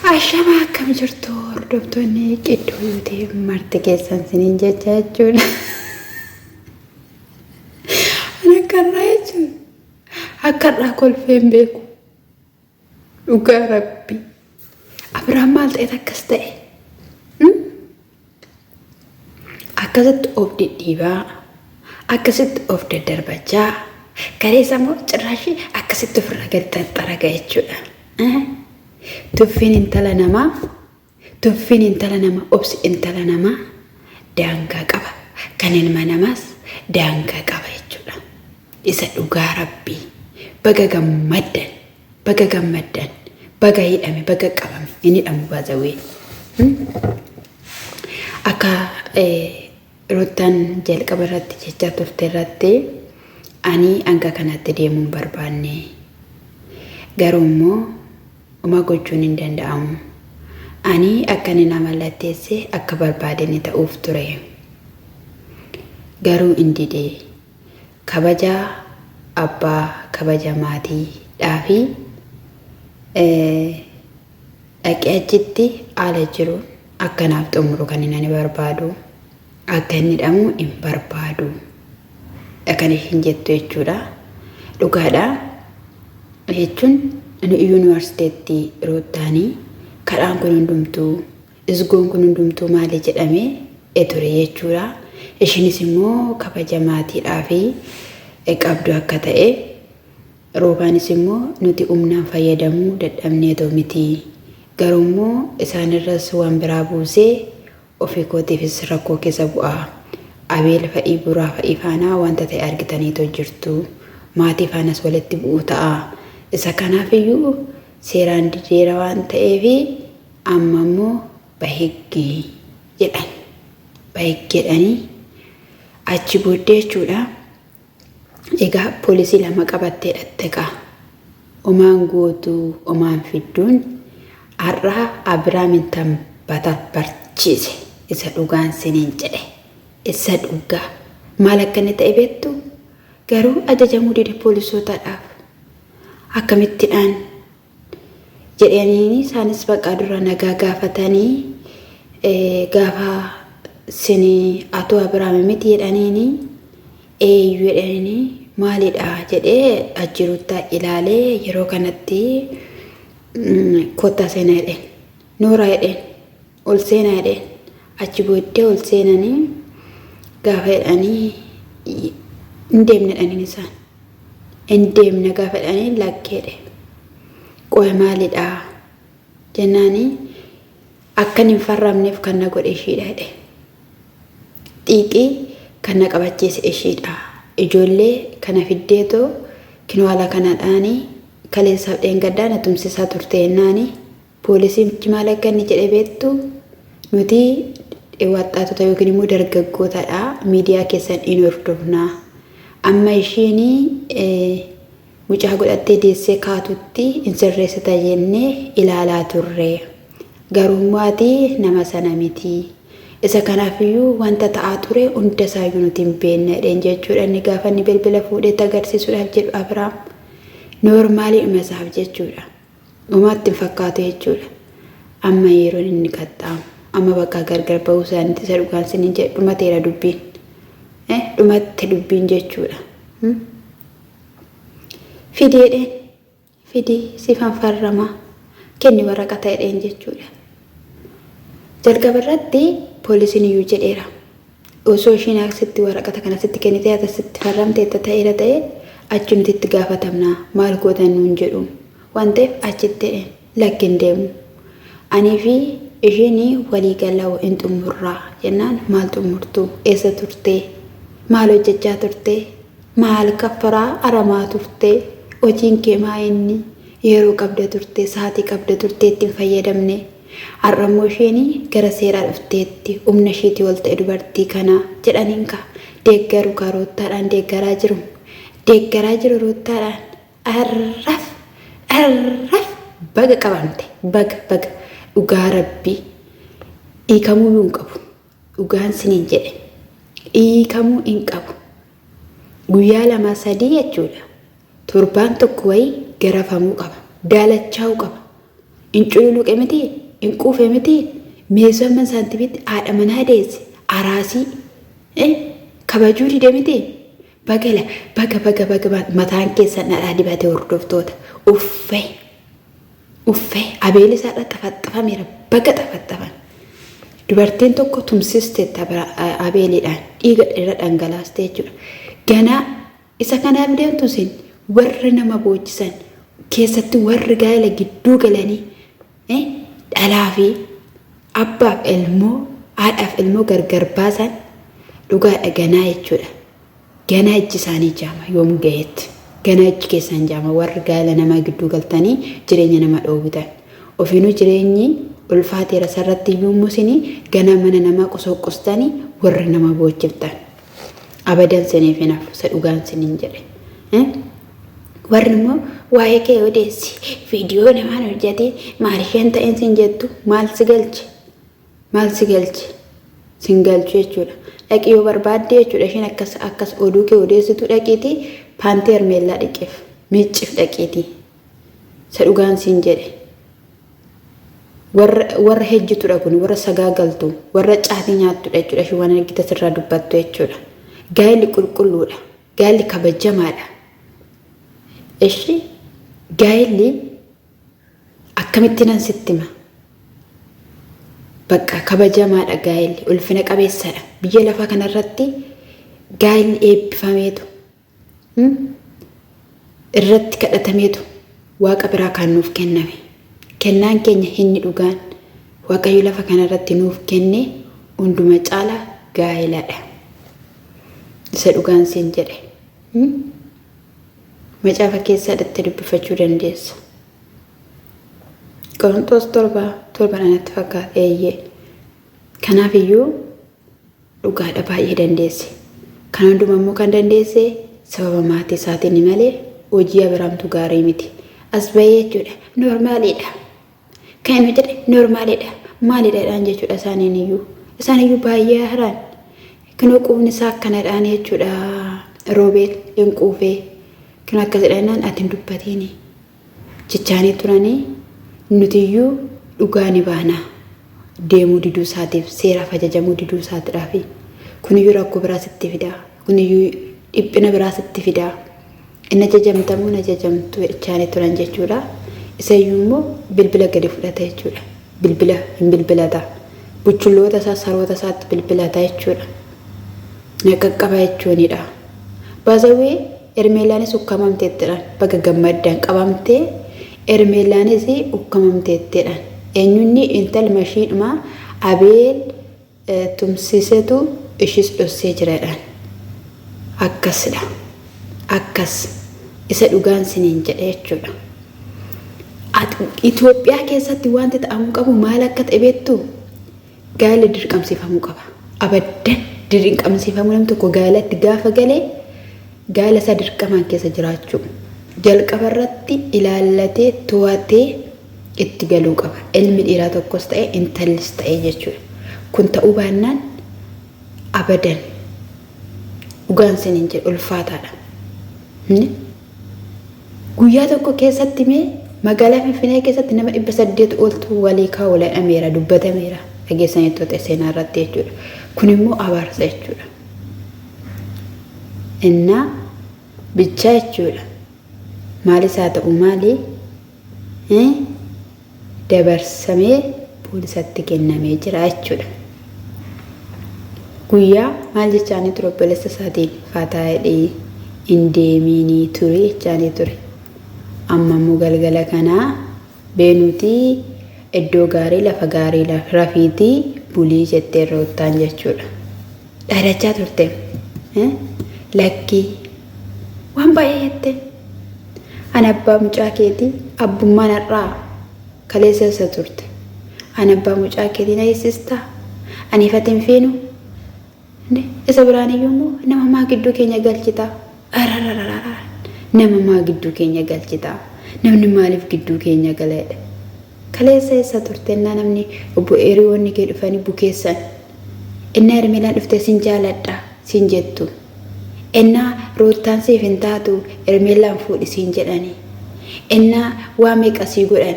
Ashama akkam jirtu hordoftoonni qiddoo yuutii marti keessan siniin jecha jechuudha. Ana akkarraa jechuudha. Akkarraa kolfeen beeku. Dhugaa Rabbi. Abiraan maal ta'e akkas ta'e? Akkasitti of dhidhiibaa. Akkasitti of daddarbachaa. Gareessa immoo cirraashii akkasitti ofirra gadi xaxxaraga jechuudha. Tuffiin intala namaa obsi intala namaa daangaa qaba. Kan ilma namaas daangaa qaba jechuudha. Isa dhugaa Rabbii baga gammaddan baga hidhame baga qabame inni hidhamu baazawee. Akka Ruutaan jalqaba irratti jecha turte irratti ani hanga kanatti deemuun barbaanne garuu immoo uma gochuun hin danda'amu. Ani akkani nama latteesse akka barbaadani ta'uuf ture. Garuu indidee kabaja abbaa kabaja maatii dhaafi dhaqee achitti haala jiru akkanaaf xumuru kan inni barbaadu akka inni hidhamu hin barbaadu. Kan ishiin jettu jechuudha. Dhugaadha jechuun yuunivarsiiteetti Ruutaanii kadhaan kun hundumtuu isgoon kun hundumtuu maali jedhamee ture jechuudha. Ishiinis immoo kabaja maatiidhaa fi qabdu akka ta'e Roobaanis immoo nuti humnaan fayyadamuu dadhabneetoo miti. Garuu immoo isaanirras waan biraa buusee ofii kootiifis rakkoo keessa bu'aa. Abeel fa'ii buraa fa'ii faanaa wanta ta'e argitaniitoo jirtu. Maatii faanas walitti bu'uu ta'a. Isa kanaafiyyuu seeraan dideera waan ta'eefi amma immoo bahiggi jedhanii achi booddee jechuudha. Egaa poolisii lama qabattee dhatte omaan gootuu omaan fidduun har'aa Abiraamin tan barchiise isa dhugaan siniin jedhe isa dhugaa maal akka inni ta'e beektu garuu ajajamuu dide poolisootaadhaaf. Akkamittiidhaan jedhanii isaanis baqa dura nagaa gaafatanii gaafa sinii atoo Abiraam miti jedhaniini eeyyuu jedhanii maalidha jedhee ajjiruuttaa ilaalee yeroo kanatti kottaa seenaa jedheen nooraa jedheen ol seenaa jedheen achi booddee ol seenanii gaafa jedhanii hin deemne jedhaniin isaan. Indeemna gaafa jedhanii lakkeedhe qo'e maalidha jennaanii akkan hin farramneef kan na godhe ishiidha jedhe. Xiiqii kan na qabachiise ishiidha. Ijoollee kana fiddeetoo kinwaala kanadhaanii kaleessaaf dheengaddaa na tumsisaa turte jennaanii poolisiin maal akka inni jedhe beektu nuti waxxaatota yookiin immoo dargaggootadha miidiyaa keessan hin hordofnaa. Amma ishiini mucaa godhattee deessee kaatutti hin sirreessita jennee ilaalaa turre. Garuu maatii nama sana miti. Isa kanaafiyyuu wanta ta'aa ture hunda isaayyuu nuti hin beekne jechuudha. Inni gaafa inni bilbila fuudhee agarsiisuudhaaf jedhu Abiraam noormaalii dhuma isaaf jechuudha. Dhumaatti hin fakkaatu jechuudha. Amma yeroo inni qaxxaamu amma bakka gargar bahuu isaaniitti isa dhugaan siniin jedhu dhumateera dubbiin. Dhumatti dubbiin jechuudha. Fidii sifan farramaa kenni waraqata jedheen jechuudha. Jalqaba irratti poolisiin iyyuu jedheera. Osoo ishiin asitti waraqata kana sitti kennitee asitti farramtee ta'eera ta'e achumatti itti gaafatamnaa maal gootan nuun jedhu waan ta'eef achitti jedheen lakkin deemu. Anii fi ishiin walii galaa hin xumurraa jennaan maal xumurtuu eessa turtee? Maal hojjechaa turte? Maal kaffaraa aramaa turte? Hojiin kee maa inni yeroo qabda turte sa'aatii qabda turte ittiin fayyadamne har'ammoo isheen gara seeraa dhufteetti humna isheetii ol ta'e dubartii kana jedhaniin deeggaru Ruutaadhaan deeggaraa jiru Ruutaadhaan arraf baga qabamte baga dhugaa Rabbii hiikamuu hin qabu dhugaan siniin jedhe. Hiikamuu hin qabu. Guyyaa 2-3 jechuudha. Torbaan tokko wayii garafamuu qaba. Daalachaa'uu qaba. Inculu kemiti, inku femiti, meso man santimit ada manades, arasi, kabajuri demiti. Bagala, baga mataan keessan dhadhaa dibatee hordoftoota. Uffee abeeli isaadha xafaxafameera baga xafaxafan. Dubartiin tokko tumsiste abeeliidhaan dhiiga irra dhangalaastee jechuudha. Ganaa isa kanaaf deemtu sin warri nama boochisan keessatti warri gaa'ela gidduu galanii dhalaa fi abbaaf ilmoo haadhaaf ilmoo gargar baasan dhugaadha ganaa jechuudha. Ganaa ijji isaanii jaama yoom gaheetti. Ganaa ijji keessan jaama warri gaa'ela nama gidduu galtanii jireenya nama dhoowwitan. Ofiinuu jireenyi ulfaateera sarratti yommuu sini ganaa mana namaa qosoqqostanii warri nama boochiftan. Abadan siniif hinaaf isa dhugaan siniin jedhe. Warri immoo waa'ee kee odeessi viidiyoo namaan hojjete maal isheen ta'een sin jettu maal si galche? Maal si galche? Sin galchu jechuudha. Dhaqii yoo barbaadde jechuudha isheen akkas oduu kee odeessitu dhaqiitii paantii Hermeellaa dhiqeef miicciif dhaqiitii. Isa dhugaan sin jedhe. Warra hejjitudha kun warra sagaagaltu warra caatii nyaattu jechuudha ishee waan argite sirraa dubbattu jechuudha. Gaa'elli qulqulluudha. Gaa'elli kabajamaadha. Ishi gaa'elli akkamitti nan sitti hima? Bakka kabajamaadha gaa'elli ulfina qabeessadha. Biyya lafaa kanarratti gaa'elli eebbifameetu irratti kadhatameetu waaqa biraa kan nuuf kenname. Kennaan keenya inni dhugaan Waaqayyo lafa kanarratti nuuf kenne hunduma caalaa gaa'eladha. Isa dhugaan siin jedhe. Macaafa keessatti dubbifachuu dandeessa. Qorontos 7 fakkaata eeyyee. Kanaaf iyyuu dhugaadha baay'ee dandeesse. Kan hundumaa immoo kan dandeesse sababa maatii isaatiin malee hojii Abrahaamtu gaarii miti. As bahee jechuudha noormaaliidha. Kan inni jedhe noormaaliidha. Maalidhaan jechuudha isaan iyyuu baay'ee haraan. Kan quufni isaa akkanadhaan jechuudha Roobeel hin quufee. Kan akkasidhaan ati hin dubbatini. Jechaanii turanii nuti iyyuu dhugaa ni baana. Deemuu diduu isaatiif seeraaf ajajamuu diduu isaatiidhaaf. Kun iyyuu rakkoo biraa sitti fidaa. Kun iyyuu dhiphina biraa sitti fidaa. Inni ajajamtamuu ajajamtu jechaanii turan jechuudha. Isa iyyuu immoo bilbila gadi fudhata jechuudha. Bilbila hin bilbilata. Buchulloota isaa saroota isaatti bilbilata jechuudha. Qaqqaba jechuunidha. Baasawee Hermeellaanis ukkamamteettidhaan baga gammaddaan qabamtee Hermeellaanis ukkamamteettidhaan. Eenyunni intal mashiidhuma abeel tumsisetu ishis dhossee jiradhaan. Akkasidha. Akkas isa dhugaan siniin jedhe jechuudha. Itoophiyaa keessatti wanti ta'amuu qabu maal akka ta'e beektu gaa'elli dirqamsiifamuu qaba. Abaddan dirqamsiifamuu namni tokko gaa'elatti gaafa galee gaa'ela isaa dirqamaan keessa jiraachuu jalqaba irratti ilaallatee to'atee itti galuu qaba. Ilmi dhiiraa tokkos ta'e intallis ta'e jechuudha. Kun ta'uu baannaan abadan dhugaan siniin jedhe ulfaataadha. Guyyaa tokko keessatti mee magaalaa Finfinnee keessatti nama 800 oltu walii kaa'uudhaan dubbatameera. Dhageessanii to'ate seenaa irratti jechuudha. Kun immoo abaarsa jechuudha. Innaa bichaa jechuudha. Maalis haa ta'u maali? Dabarsamee poolisatti kennamee jira jechuudha. Guyyaa maal jechaanii ture obboleessa isaatiin faataa'ee indeeminii ture jechaanii ture. Amma immoo galgala kanaa beenutii iddoo gaarii lafa gaarii rafiitii bulii jettee roottaan jechuudha. Dhaadachaa turte. Lakkii waan baay'ee jette. Ani abbaa mucaa keetii abbummaan har'aa kaleessa isa turte. Ani abbaa mucaa keetii na eessistaa. Ani ifatti hin feenu. Isa biraan iyyuu immoo nama maa gidduu keenya galchitaa. Nama maa gidduu keenya galchitaa. Namni maaliif gidduu keenya galeedha. Kaleessa isa turte innaa namni obbo Hiriyoonni kee dhufanii bukeessan. Innaa Hermeellaan dhufte sin jaaladha sin jettu. Innaa roottaan siif hin taatu Hermeellaan fuudhi sin jedhani. Innaa waa meeqa sii godhan.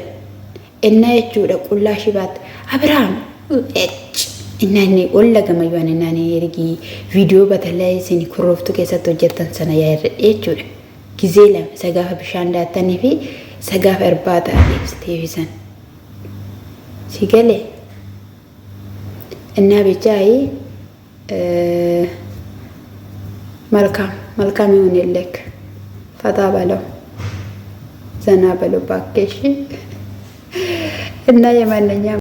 እና jechuudha qullaa shibaatti Abiraam innani olla gamayyoon innani ergi viidiyoo batalaa isin kuroftu keessatti hojjetan sana jechuudha gizee lama sagaafa bishaan daatanii fi sagaafa irbaata deebisan sigale እና ብቻዬ መልካም ይሁንልክ ፈታ በለው ዘና በለው ባክሽ እና የማንኛውም